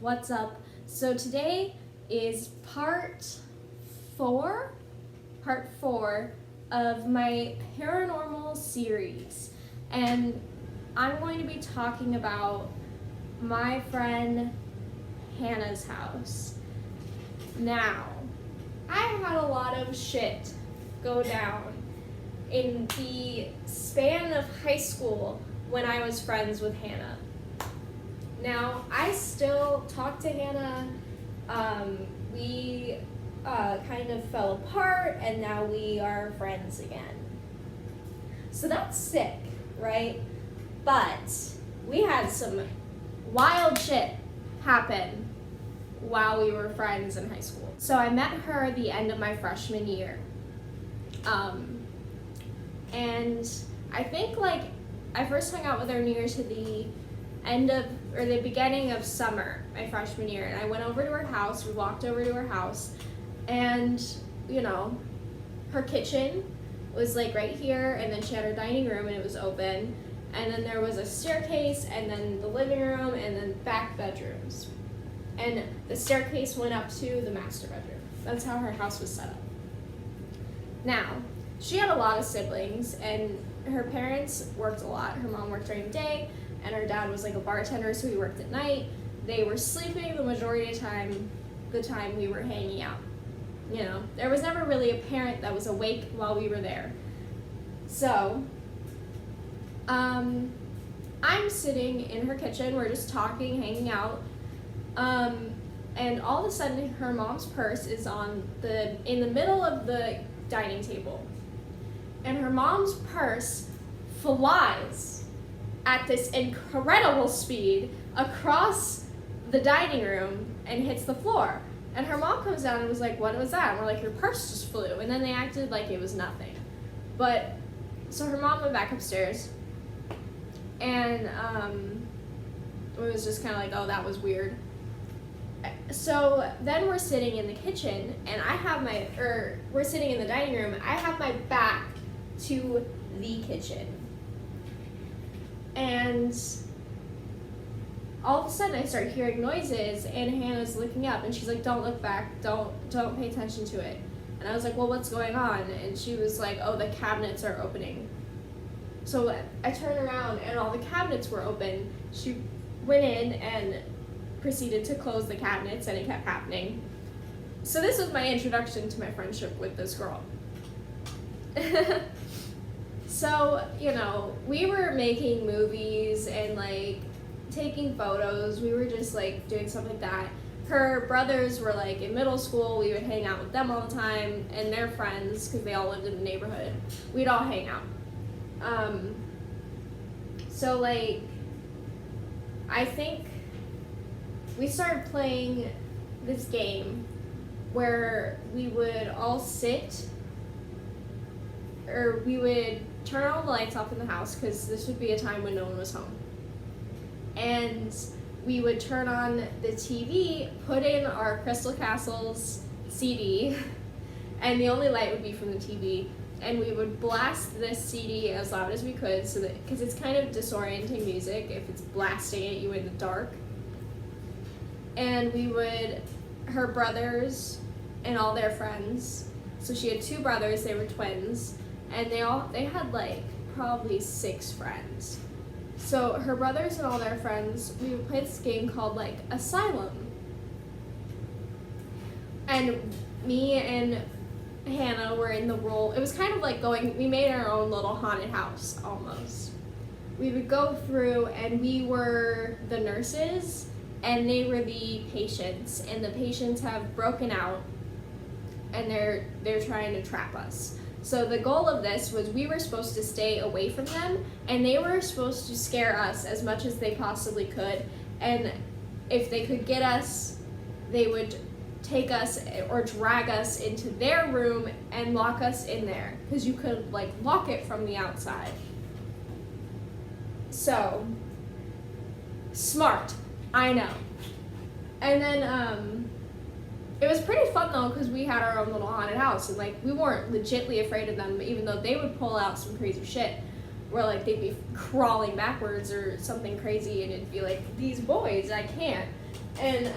what's up? So today is part four of my paranormal series, and I'm going to be talking about my friend Hannah's house. Now, I had a lot of shit go down in the span of high school when I was friends with Hannah. Now, I still talk to Hannah. We kind of fell apart, and now we are friends again. So that's sick, right? But we had some wild shit happen while we were friends in high school. So I met her at the end of my freshman year. And I think I first hung out with her near to the beginning of summer, my freshman year, and I went over to her house. We walked over to her house, and her kitchen was right here, and then she had her dining room, and it was open, and then there was a staircase, and then the living room, and then back bedrooms, and the staircase went up to the master bedroom. That's how her house was set up. Now, she had a lot of siblings, and her parents worked a lot. Her mom worked during the day, and her dad was a bartender, so he worked at night. They were sleeping the majority of the time we were hanging out. There was never really a parent that was awake while we were there. So, I'm sitting in her kitchen, we're just talking, hanging out, and all of a sudden her mom's purse is in the middle of the dining table. And her mom's purse flies at this incredible speed across the dining room and hits the floor. And her mom comes down and was like, "What was that?" And we're like, "Your purse just flew." And then they acted like it was nothing. So her mom went back upstairs, and it was just kind of like, "Oh, that was weird." So then we're sitting in the kitchen, and we're sitting in the dining room. I have my back to the kitchen. And all of a sudden I start hearing noises, and Hannah's looking up, and she's like, "Don't look back, don't pay attention to it." And I was like, "Well, what's going on?" And she was like, "Oh, the cabinets are opening." So I turned around, and all the cabinets were open. She went in and proceeded to close the cabinets, and it kept happening. So this was my introduction to my friendship with this girl. So, we were making movies and taking photos. We were just doing stuff like that. Her brothers were in middle school. We would hang out with them all the time, and their friends, because they all lived in the neighborhood. We'd all hang out. So I think we started playing this game where we would all sit, or we would turn all the lights off in the house, because this would be a time when no one was home. And we would turn on the TV, put in our Crystal Castles CD, and the only light would be from the TV, and we would blast this CD as loud as we could, because it's kind of disorienting music if it's blasting at you in the dark. And her brothers and all their friends, so she had two brothers, they were twins, and they had probably 6 friends. So her brothers and all their friends, we would play this game called Asylum. And me and Hannah were in the role. It was kind of we made our own little haunted house almost. We would go through, and we were the nurses, and they were the patients, and the patients have broken out, and they're trying to trap us. So the goal of this was we were supposed to stay away from them, and they were supposed to scare us as much as they possibly could, and if they could get us, they would take us or drag us into their room and lock us in there, because you could lock it from the outside. So smart, I know. And then it was pretty fun though, because we had our own little haunted house, and we weren't legitly afraid of them, even though they would pull out some crazy shit where they'd be crawling backwards or something crazy, and it'd be these boys, I can't. And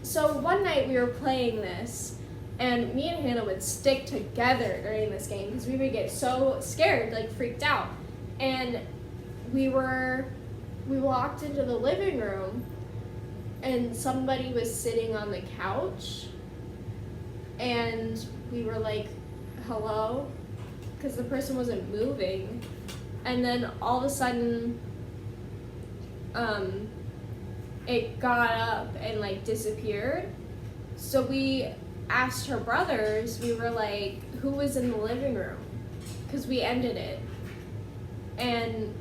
so one night we were playing this, and me and Hannah would stick together during this game because we would get so scared, like freaked out. And we walked into the living room, and somebody was sitting on the couch, and we were like, hello? Because the person wasn't moving. And then all of a sudden, it got up and like disappeared. So we asked her brothers, we were like, who was in the living room? Because we ended it. And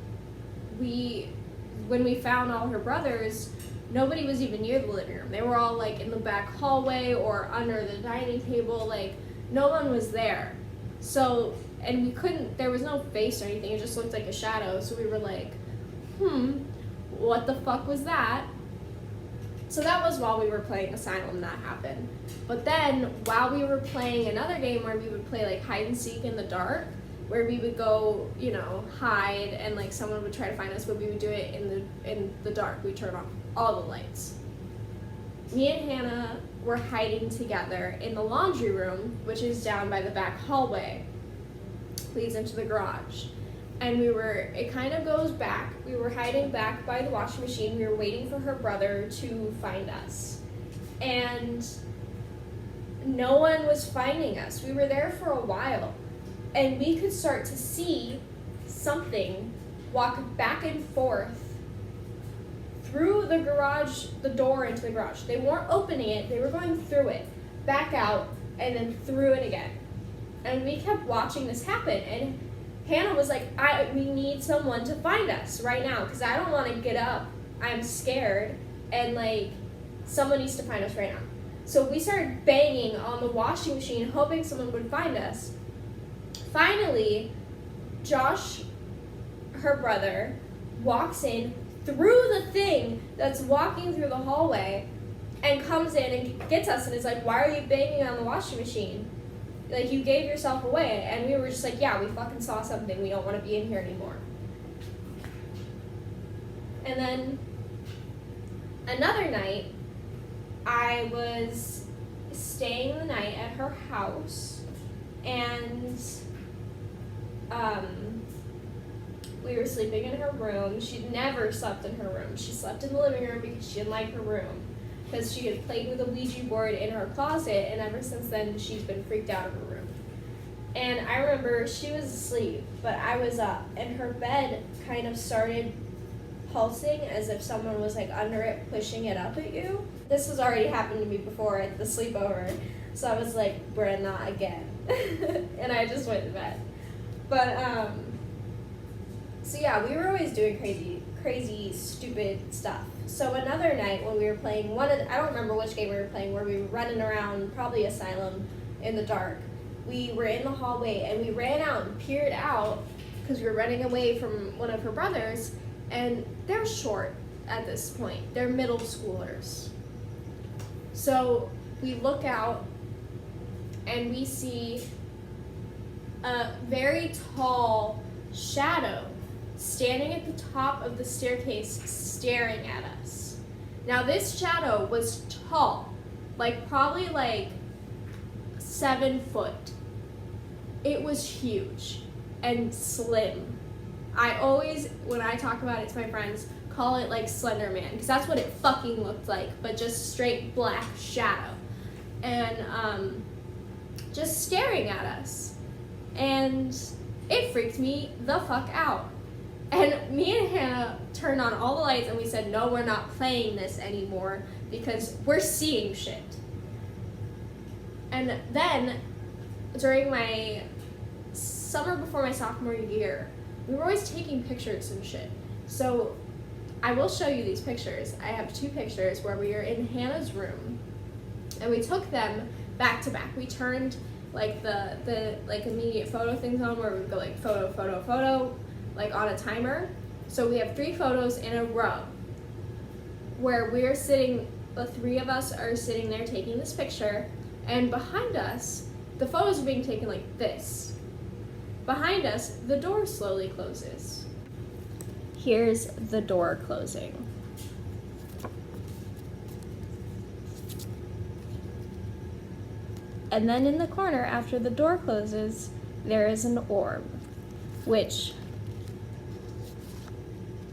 when we found all her brothers, nobody was even near the living room. They were all like in the back hallway or under the dining table, like no one was there. So, and there was no face or anything, it just looked like a shadow. So we were like, what the fuck was that? So that was while we were playing Asylum that happened. But then while we were playing another game where we would play like hide and seek in the dark, where we would go, hide and like someone would try to find us, but we would do it in the dark. We turn off all the lights. Me and Hannah were hiding together in the laundry room, which is down by the back hallway, leads into the garage. And it kind of goes back. We were hiding back by the washing machine. We were waiting for her brother to find us. And no one was finding us. We were there for a while. And we could start to see something walk back and forth through the garage, the door into the garage. They weren't opening it, they were going through it, back out, and then through it again. And we kept watching this happen, and Hannah was like, we need someone to find us right now, because I don't want to get up, I'm scared, and like, someone needs to find us right now. So we started banging on the washing machine, hoping someone would find us. Finally, Josh, her brother, walks in through the thing that's walking through the hallway and comes in and gets us and is like, why are you banging on the washing machine? Like, you gave yourself away. And we were just like, yeah, we fucking saw something. We don't want to be in here anymore. And then another night, I was staying the night at her house, and we were sleeping in her room. She'd never slept in her room. She slept in the living room because she didn't like her room, because she had played with a Ouija board in her closet, and ever since then she's been freaked out of her room. And I remember she was asleep, but I was up, and her bed kind of started pulsing as if someone was like under it, pushing it up at you. This has already happened to me before at the sleepover, so I was like, bruh, not again. And I just went to bed. But so yeah, we were always doing crazy, stupid stuff. So another night when we were playing I don't remember which game we were playing, where we were running around, probably Asylum, in the dark. We were in the hallway, and we ran out and peered out because we were running away from one of her brothers, and they're short at this point. They're middle schoolers. So we look out, and we see a very tall shadow standing at the top of the staircase staring at us. Now this shadow was tall, like probably like 7 foot. It was huge and slim. I always, when I talk about it to my friends, call it like Slender Man, because that's what it fucking looked like, but just straight black shadow. And just staring at us. And it freaked me the fuck out. And me and Hannah turned on all the lights, and we said, no, we're not playing this anymore because we're seeing shit. And then during my summer before my sophomore year, we were always taking pictures and shit. So I will show you these pictures. I have 2 pictures where we are in Hannah's room, and we took them back to back. We turned like the like immediate photo things on, where we would go like photo, photo, photo, like on a timer. So we have 3 photos in a row where we're sitting, the 3 of us are sitting there taking this picture, and behind us, the photos are being taken like this. Behind us, the door slowly closes. Here's the door closing. And then in the corner, after the door closes, there is an orb, which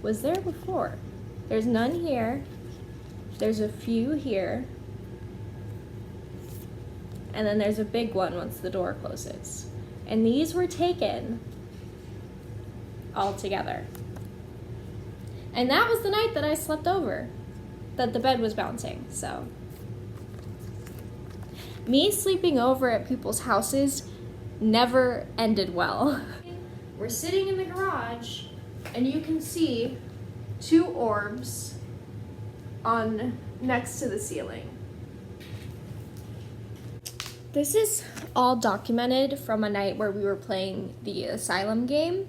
was there before. There's none here. There's a few here. And then there's a big one once the door closes. And these were taken all together. And that was the night that I slept over, that the bed was bouncing, so. Me sleeping over at people's houses never ended well. We're sitting in the garage, and you can see 2 orbs on next to the ceiling. This is all documented from a night where we were playing the Asylum game.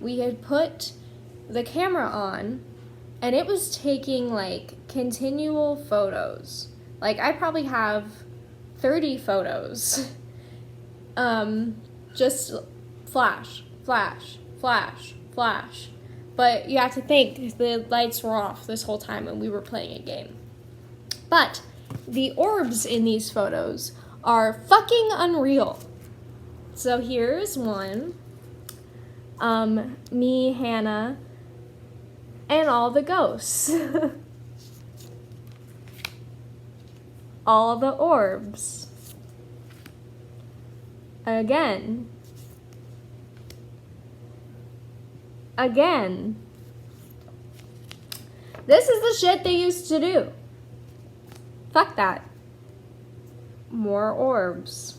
We had put the camera on, and it was taking like continual photos. Like I probably have 30 photos. Just flash, flash, flash, flash. But you have to think, the lights were off this whole time and we were playing a game. But the orbs in these photos are fucking unreal. So here's one. Me, Hannah, and all the ghosts. All the orbs. Again. Again. This is the shit they used to do. Fuck that. More orbs.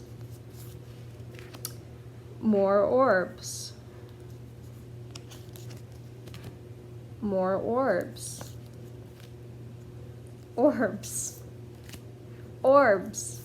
More orbs. More orbs. Orbs. Orbs.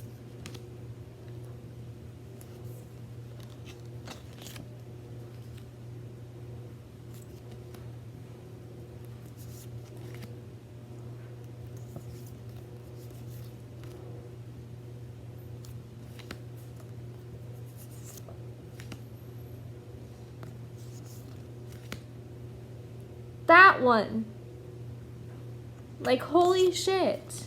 That one. Like, holy shit.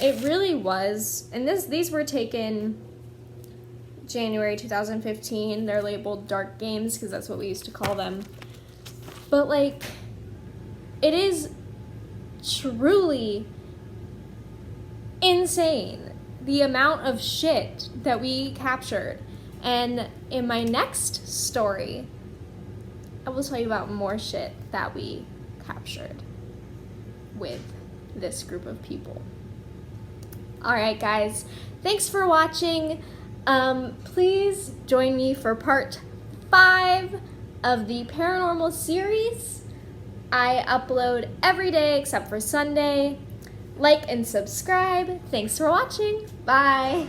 It really was. And these were taken January 2015. They're labeled dark games because that's what we used to call them. But like, it is truly insane the amount of shit that we captured. And in my next story, I will tell you about more shit that we captured with this group of people. Alright guys, thanks for watching. Please join me for part 5 of the Paranormal series. I upload every day except for Sunday. Like and subscribe. Thanks for watching. Bye.